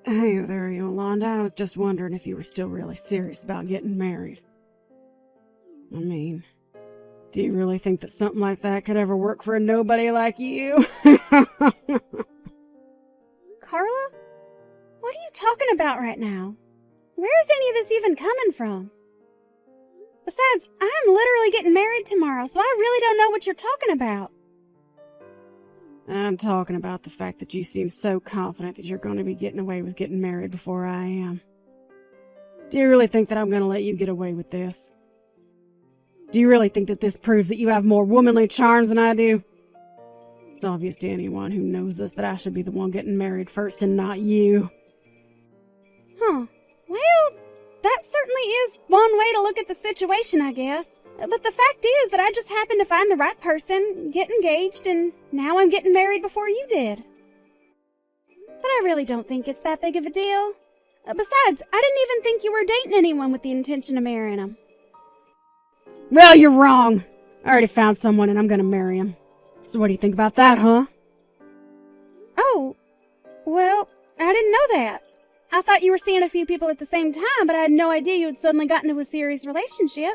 Hey there, Yolanda. I was just wondering if you were still really serious about getting married. I mean, do you really think that something like that could ever work for a nobody like you? Carla? What are you talking about right now? Where is any of this even coming from? Besides, I'm literally getting married tomorrow, so I really don't know what you're talking about. I'm talking about the fact that you seem so confident that you're going to be getting away with getting married before I am. Do you really think that I'm going to let you get away with this? Do you really think that this proves that you have more womanly charms than I do? It's obvious to anyone who knows us that I should be the one getting married first and not you. Huh. Well, that certainly is one way to look at the situation, I guess. But the fact is that I just happened to find the right person, get engaged, and now I'm getting married before you did. But I really don't think it's that big of a deal. Besides, I didn't even think you were dating anyone with the intention of marrying him. Well, you're wrong. I already found someone and I'm going to marry him. So what do you think about that, huh? Oh, well, I didn't know that. I thought you were seeing a few people at the same time, but I had no idea you had suddenly gotten into a serious relationship.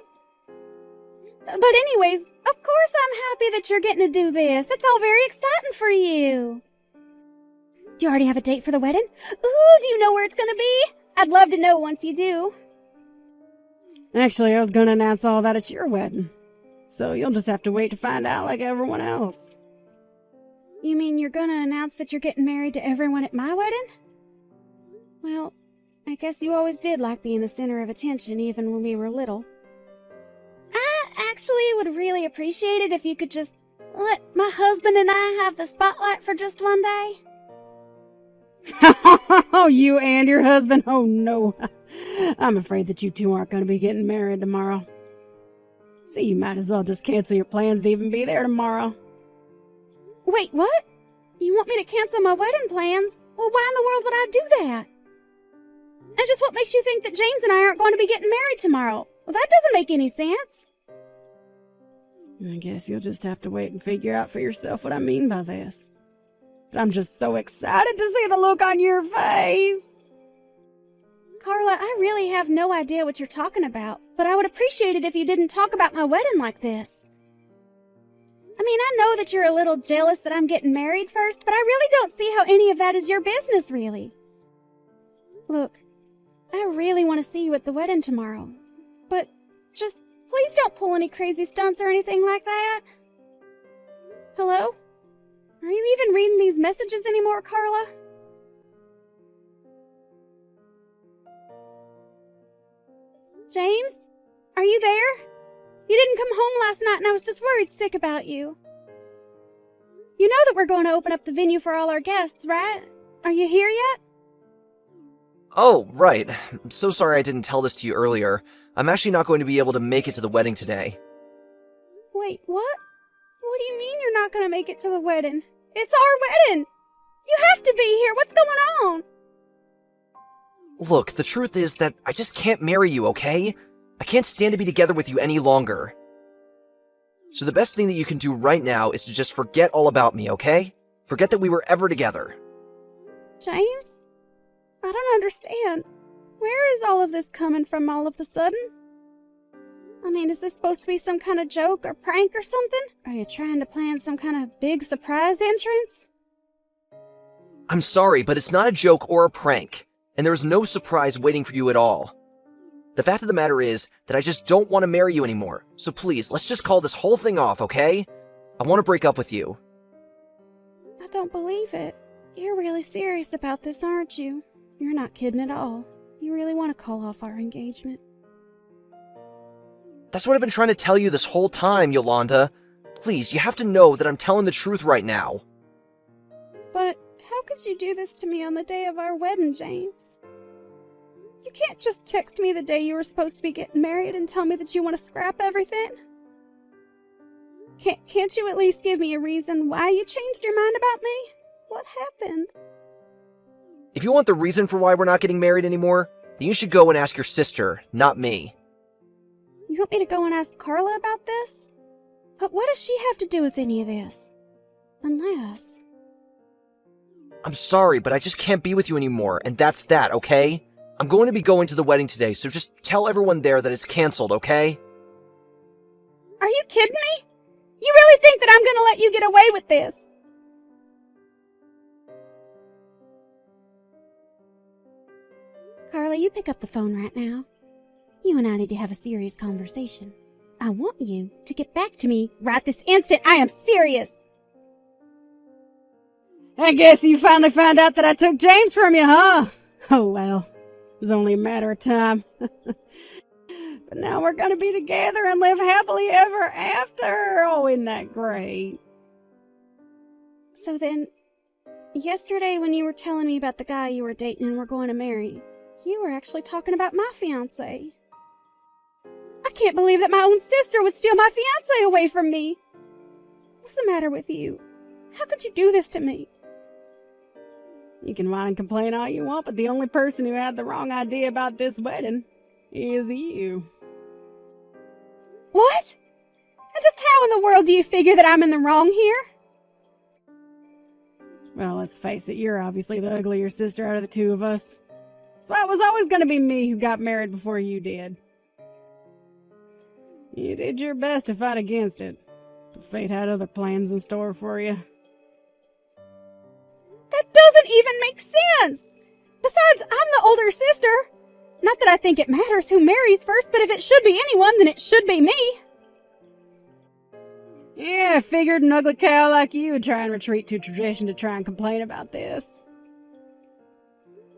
But anyways, of course I'm happy that you're getting to do this. That's all very exciting for you. Do you already have a date for the wedding? Ooh, do you know where it's gonna be? I'd love to know once you do. Actually, I was going to announce all that at your wedding. So you'll just have to wait to find out like everyone else. You mean you're gonna announce that you're getting married to everyone at my wedding? Well, I guess you always did like being the center of attention even when we were little. I actually would really appreciate it if you could just let my husband and I have the spotlight for just one day. Oh, you and your husband? Oh, no. I'm afraid that you two aren't going to be getting married tomorrow. So you might as well just cancel your plans to even be there tomorrow. Wait, what? You want me to cancel my wedding plans? Well, why in the world would I do that? And just what makes you think that James and I aren't going to be getting married tomorrow? Well, that doesn't make any sense. I guess you'll just have to wait and figure out for yourself what I mean by this. But I'm just so excited to see the look on your face. Carla, I really have no idea what you're talking about, but I would appreciate it if you didn't talk about my wedding like this. I mean, I know that you're a little jealous that I'm getting married first, but I really don't see how any of that is your business, really. Look, I really want to see you at the wedding tomorrow, but just please don't pull any crazy stunts or anything like that. Hello? Are you even reading these messages anymore, Carla? James? Are you there? You didn't come home last night and I was just worried sick about you. You know that we're going to open up the venue for all our guests, right? Are you here yet? Oh, right. I'm so sorry I didn't tell this to you earlier. I'm actually not going to be able to make it to the wedding today. Wait, what? What do you mean you're not going to make it to the wedding? It's our wedding! You have to be here! What's going on? Look, the truth is that I just can't marry you, okay? I can't stand to be together with you any longer. So the best thing that you can do right now is to just forget all about me, okay? Forget that we were ever together. James? I don't understand. Where is all of this coming from all of a sudden? I mean, is this supposed to be some kind of joke or prank or something? Are you trying to plan some kind of big surprise entrance? I'm sorry, but it's not a joke or a prank, and there's no surprise waiting for you at all. The fact of the matter is that I just don't want to marry you anymore, so please, let's just call this whole thing off, okay? I want to break up with you. I don't believe it. You're really serious about this, aren't you? You're not kidding at all. You really want to call off our engagement. That's what I've been trying to tell you this whole time, Yolanda. Please, you have to know that I'm telling the truth right now. But how could you do this to me on the day of our wedding, James? You can't just text me the day you were supposed to be getting married and tell me that you want to scrap everything. Can't you at least give me a reason why you changed your mind about me? What happened? If you want the reason for why we're not getting married anymore, then you should go and ask your sister, not me. You want me to go and ask Carla about this? But what does she have to do with any of this? Unless... I'm sorry, but I just can't be with you anymore, and that's that, okay? I'm going to be going to the wedding today, so just tell everyone there that it's canceled, okay? Are you kidding me? You really think that I'm gonna let you get away with this? Carla, you pick up the phone right now. You and I need to have a serious conversation. I want you to get back to me right this instant. I am serious. I guess you finally found out that I took James from you, huh? Oh well, it was only a matter of time. But now we're gonna be together and live happily ever after. Oh, isn't that great? So then, yesterday when you were telling me about the guy you were dating and were going to marry, you were actually talking about my fiancé. I can't believe that my own sister would steal my fiancé away from me. What's the matter with you? How could you do this to me? You can whine and complain all you want, but the only person who had the wrong idea about this wedding is you. What? And just how in the world do you figure that I'm in the wrong here? Well, let's face it, you're obviously the uglier sister out of the two of us. So it was always going to be me who got married before you did. You did your best to fight against it, but fate had other plans in store for you. That doesn't even make sense! Besides, I'm the older sister. Not that I think it matters who marries first, but if it should be anyone, then it should be me. Yeah, I figured an ugly cow like you would try and retreat to tradition to try and complain about this.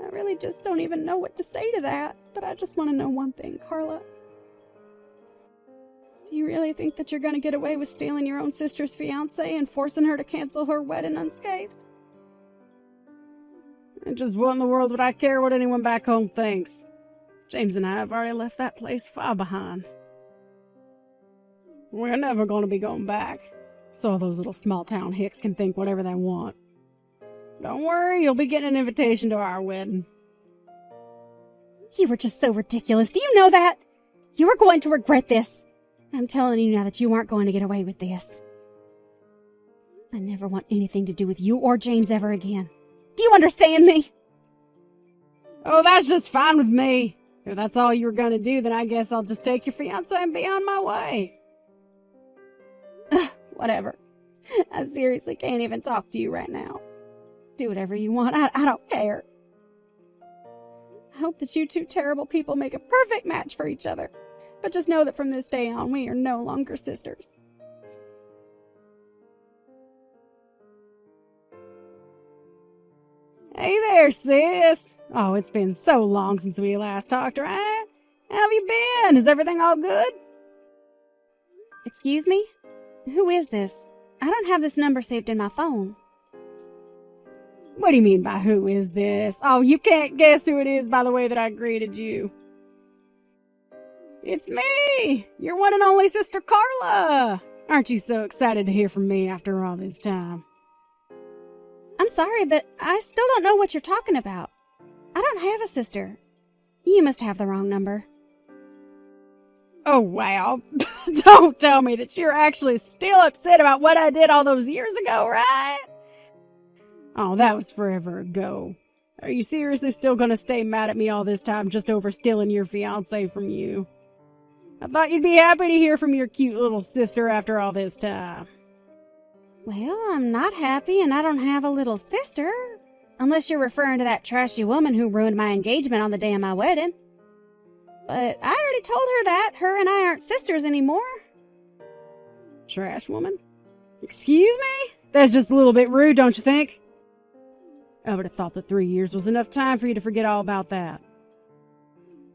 I really just don't even know what to say to that, but I just want to know one thing, Carla. Do you really think that you're going to get away with stealing your own sister's fiancé and forcing her to cancel her wedding unscathed? And just what in the world would I care what anyone back home thinks? James and I have already left that place far behind. We're never going to be going back, so all those little small-town hicks can think whatever they want. Don't worry, you'll be getting an invitation to our wedding. You were just so ridiculous. Do you know that? You are going to regret this. I'm telling you now that you aren't going to get away with this. I never want anything to do with you or James ever again. Do you understand me? Oh, that's just fine with me. If that's all you were going to do, then I guess I'll just take your fiancé and be on my way. Whatever. I seriously can't even talk to you right now. Do whatever you want. I don't care. I hope that you two terrible people make a perfect match for each other. But just know that from this day on, we are no longer sisters. Hey there, sis. Oh, it's been so long since we last talked, right? How have you been? Is everything all good? Excuse me? Who is this? I don't have this number saved in my phone. What do you mean by who is this? Oh, you can't guess who it is by the way that I greeted you. It's me, your one and only sister Carla. Aren't you so excited to hear from me after all this time? I'm sorry, but I still don't know what you're talking about. I don't have a sister. You must have the wrong number. Oh, wow. Don't tell me that you're actually still upset about what I did all those years ago, right? Oh, that was forever ago. Are you seriously still gonna stay mad at me all this time just over stealing your fiancé from you? I thought you'd be happy to hear from your cute little sister after all this time. Well, I'm not happy and I don't have a little sister. Unless you're referring to that trashy woman who ruined my engagement on the day of my wedding. But I already told her that her and I aren't sisters anymore. Trash woman? Excuse me? That's just a little bit rude, don't you think? I would have thought that 3 years was enough time for you to forget all about that.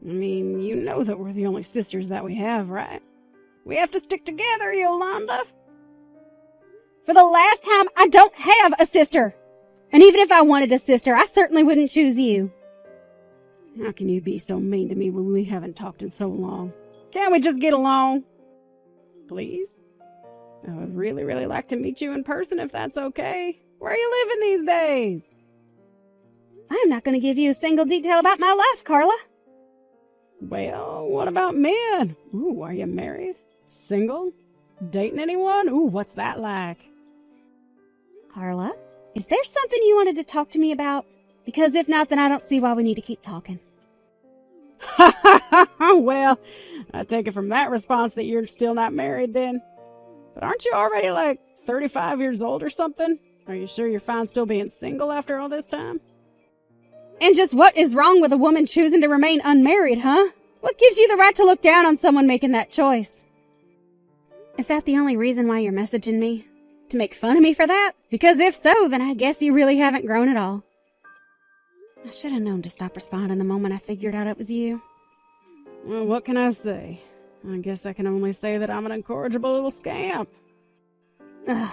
I mean, you know that we're the only sisters that we have, right? We have to stick together, Yolanda. For the last time, I don't have a sister. And even if I wanted a sister, I certainly wouldn't choose you. How can you be so mean to me when we haven't talked in so long? Can't we just get along? Please? I would really, really like to meet you in person if that's okay. Where are you living these days? I'm not going to give you a single detail about my life, Carla. Well, what about men? Ooh, are you married? Single? Dating anyone? Ooh, what's that like? Carla, Is there something you wanted to talk to me about? Because if not, then I don't see why we need to keep talking. Well, I take it from that response that you're still not married then. But aren't you already like 35 years old or something? Are you sure you're fine still being single after all this time? And just what is wrong with a woman choosing to remain unmarried, huh? What gives you the right to look down on someone making that choice? Is that the only reason why you're messaging me? To make fun of me for that? Because if so, then I guess you really haven't grown at all. I should have known to stop responding the moment I figured out it was you. Well, what can I say? I guess I can only say that I'm an incorrigible little scamp. Ugh.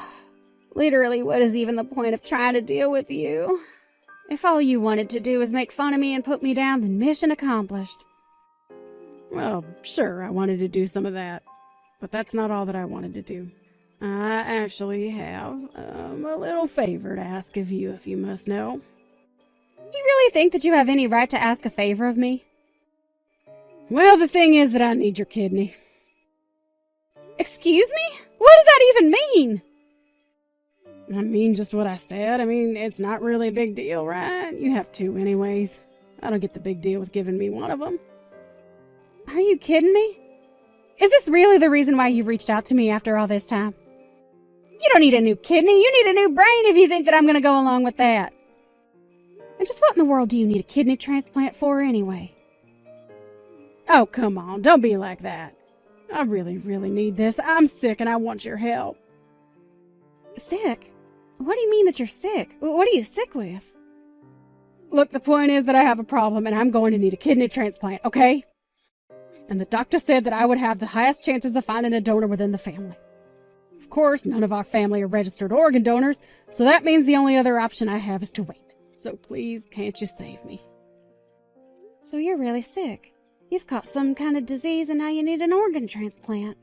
Literally, what is even the point of trying to deal with you? If all you wanted to do was make fun of me and put me down, then mission accomplished. Well, sure, I wanted to do some of that. But that's not all that I wanted to do. I actually have a little favor to ask of you, if you must know. You really think that you have any right to ask a favor of me? Well, the thing is that I need your kidney. Excuse me? What does that even mean? I mean just what I said. I mean, it's not really a big deal, right? You have two anyways. I don't get the big deal with giving me one of them. Are you kidding me? Is this really the reason why you reached out to me after all this time? You don't need a new kidney. You need a new brain if you think that I'm going to go along with that. And just what in the world do you need a kidney transplant for anyway? Oh, come on. Don't be like that. I really, really need this. I'm sick and I want your help. Sick? What do you mean that you're sick? What are you sick with? Look, the point is that I have a problem and I'm going to need a kidney transplant, okay? And the doctor said that I would have the highest chances of finding a donor within the family. Of course, none of our family are registered organ donors, so that means the only other option I have is to wait. So please, can't you save me? So you're really sick. You've caught some kind of disease and now you need an organ transplant.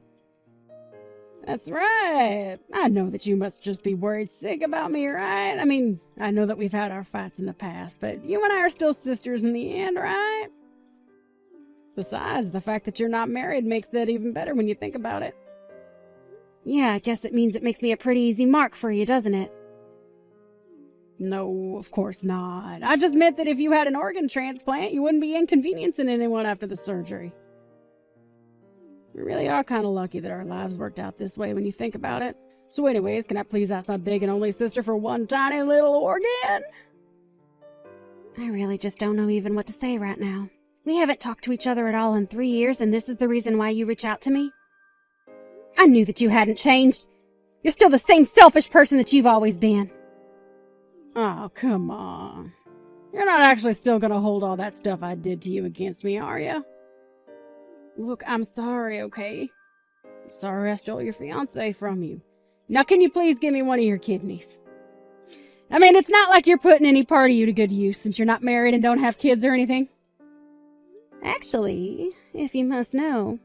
That's right. I know that you must just be worried sick about me, right? I mean, I know that we've had our fights in the past, but you and I are still sisters in the end, right? Besides, the fact that you're not married makes that even better when you think about it. Yeah, I guess it means it makes me a pretty easy mark for you, doesn't it? No, of course not. I just meant that if you had an organ transplant, you wouldn't be inconveniencing anyone after the surgery. We really are kind of lucky that our lives worked out this way when you think about it. So anyways, can I please ask my big and only sister for one tiny little organ? I really just don't know even what to say right now. We haven't talked to each other at all in 3 years, and this is the reason why you reach out to me? I knew that you hadn't changed. You're still the same selfish person that you've always been. Oh, come on. You're not actually still gonna hold all that stuff I did to you against me, are you? Look, I'm sorry, okay? I'm sorry I stole your fiancé from you. Now can you please give me one of your kidneys? I mean, it's not like you're putting any part of you to good use since you're not married and don't have kids or anything. Actually, if you must know,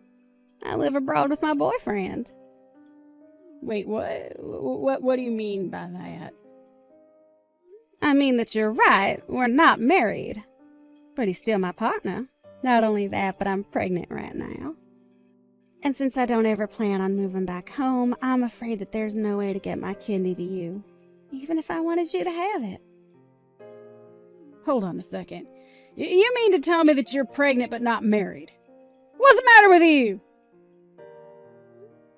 I live abroad with my boyfriend. Wait, what? What do you mean by that? I mean that you're right, we're not married. But he's still my partner. Not only that, but I'm pregnant right now. And since I don't ever plan on moving back home, I'm afraid that there's no way to get my kidney to you, even if I wanted you to have it. Hold on a second. You mean to tell me that you're pregnant but not married? What's the matter with you?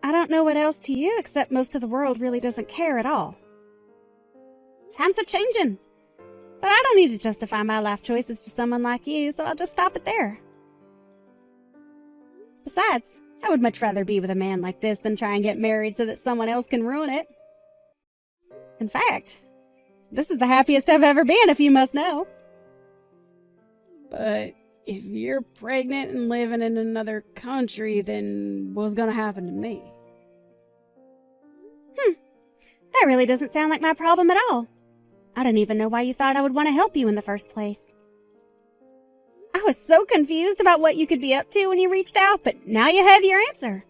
I don't know what else to you, except most of the world really doesn't care at all. Times are changing. But I don't need to justify my life choices to someone like you, so I'll just stop it there. Besides, I would much rather be with a man like this than try and get married so that someone else can ruin it. In fact, this is the happiest I've ever been, if you must know. But if you're pregnant and living in another country, then what's gonna happen to me? That really doesn't sound like my problem at all. I don't even know why you thought I would want to help you in the first place. I was so confused about what you could be up to when you reached out, but now you have your answer.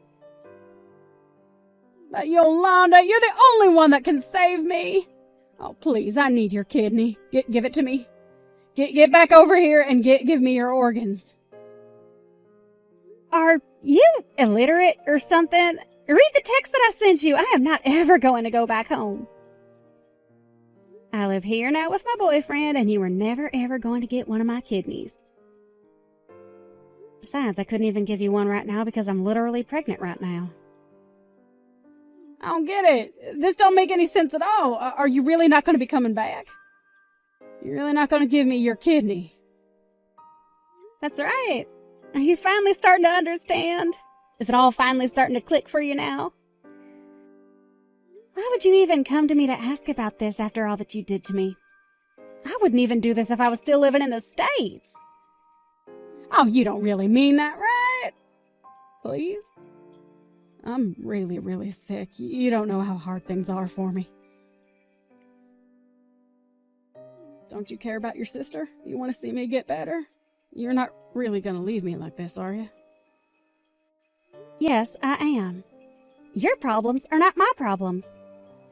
But Yolanda, you're the only one that can save me. Oh, please, I need your kidney. Give it to me. Get back over here and give me your organs. Are you illiterate or something? Read the text that I sent you. I am not ever going to go back home. I live here now with my boyfriend, and you were never ever going to get one of my kidneys. Besides, I couldn't even give you one right now because I'm literally pregnant right now. I don't get it. This don't make any sense at all. Are you really not going to be coming back? You're really not going to give me your kidney? That's right. Are you finally starting to understand? Is it all finally starting to click for you now? Why would you even come to me to ask about this after all that you did to me? I wouldn't even do this if I was still living in the States. Oh, you don't really mean that, right? Please? I'm really, really sick. You don't know how hard things are for me. Don't you care about your sister? You want to see me get better? You're not really going to leave me like this, are you? Yes, I am. Your problems are not my problems.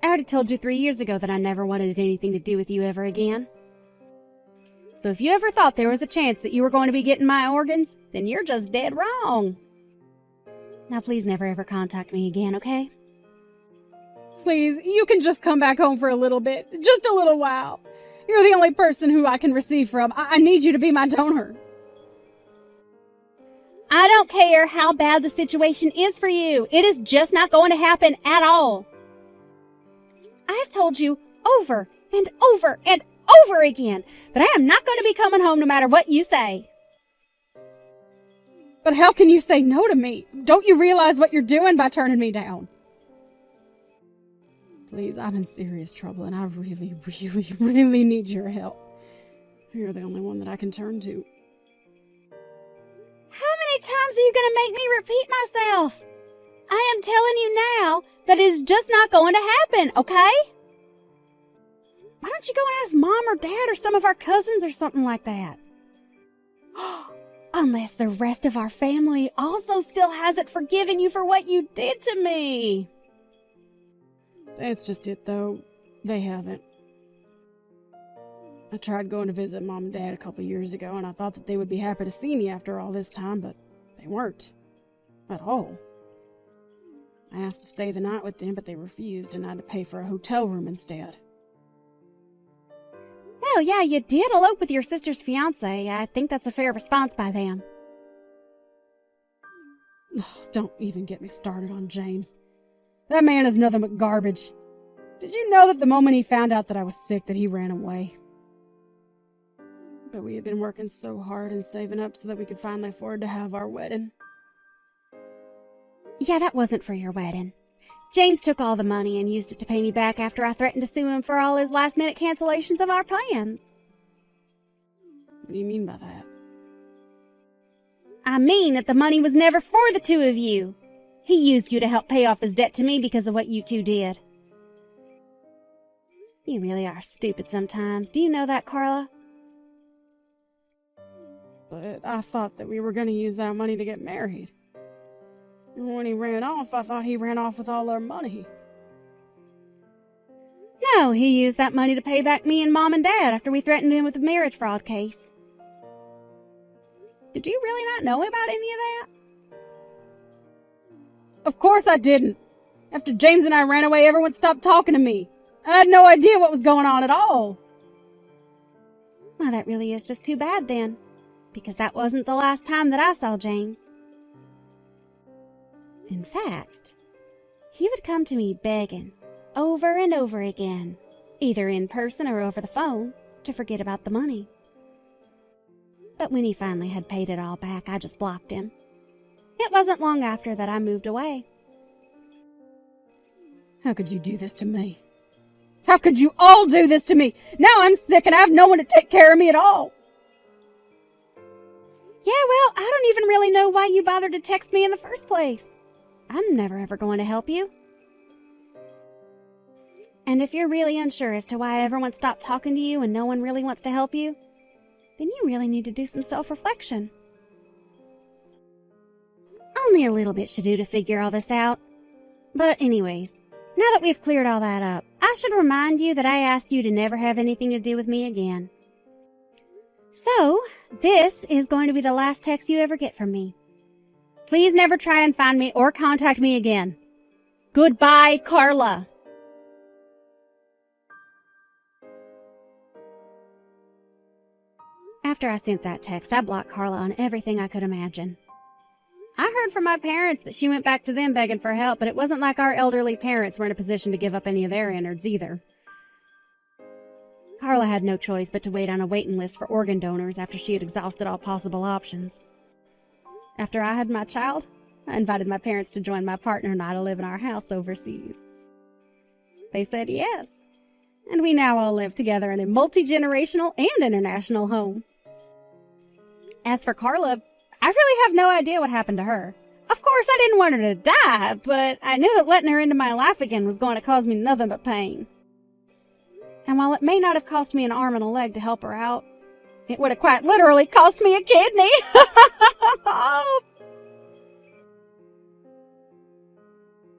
I already told you 3 years ago that I never wanted anything to do with you ever again. So if you ever thought there was a chance that you were going to be getting my organs, then you're just dead wrong. Now please never ever contact me again, okay? Please, you can just come back home for a little bit. Just a little while. You're the only person who I can receive from. I need you to be my donor. I don't care how bad the situation is for you. It is just not going to happen at all. I have told you over and over and over again that I am not going to be coming home no matter what you say. But how can you say no to me? Don't you realize what you're doing by turning me down? Please, I'm in serious trouble and I really, really, really need your help. You're the only one that I can turn to. How many times are you going to make me repeat myself? I am telling you now that it is just not going to happen, okay? Why don't you go and ask Mom or Dad or some of our cousins or something like that? Unless the rest of our family also still hasn't forgiven you for what you did to me. That's just it, though. They haven't. I tried going to visit Mom and Dad a couple years ago, and I thought that they would be happy to see me after all this time, but they weren't. At all. I asked to stay the night with them, but they refused, and I had to pay for a hotel room instead. Well, yeah, you did elope with your sister's fiancé. I think that's a fair response by them. Don't even get me started on James. That man is nothing but garbage. Did you know that the moment he found out that I was sick that he ran away? But we had been working so hard and saving up so that we could finally afford to have our wedding. Yeah, that wasn't for your wedding. James took all the money and used it to pay me back after I threatened to sue him for all his last-minute cancellations of our plans. What do you mean by that? I mean that the money was never for the two of you. He used you to help pay off his debt to me because of what you two did. You really are stupid sometimes. Do you know that, Carla? But I thought that we were going to use that money to get married. And when he ran off, I thought he ran off with all our money. No, he used that money to pay back me and Mom and Dad after we threatened him with a marriage fraud case. Did you really not know about any of that? Of course I didn't. After James and I ran away, everyone stopped talking to me. I had no idea what was going on at all. Well, that really is just too bad then, because that wasn't the last time that I saw James. In fact, he would come to me begging over and over again, either in person or over the phone, to forget about the money. But when he finally had paid it all back, I just blocked him. It wasn't long after that I moved away. How could you do this to me? How could you all do this to me? Now I'm sick and I have no one to take care of me at all. Yeah, well, I don't even really know why you bothered to text me in the first place. I'm never ever going to help you. And if you're really unsure as to why everyone stopped talking to you and no one really wants to help you, then you really need to do some self-reflection. Only a little bit should do to figure all this out. But anyways, now that we've cleared all that up, I should remind you that I asked you to never have anything to do with me again. So, this is going to be the last text you ever get from me. Please never try and find me or contact me again. Goodbye, Carla. After I sent that text, I blocked Carla on everything I could imagine. I heard from my parents that she went back to them begging for help, but it wasn't like our elderly parents were in a position to give up any of their innards either. Carla had no choice but to wait on a waiting list for organ donors after she had exhausted all possible options. After I had my child, I invited my parents to join my partner and I to live in our house overseas. They said yes, and we now all live together in a multi-generational and international home. As for Carla, I really have no idea what happened to her. Of course, I didn't want her to die, but I knew that letting her into my life again was going to cause me nothing but pain. And while it may not have cost me an arm and a leg to help her out, it would have quite literally cost me a kidney. Oh,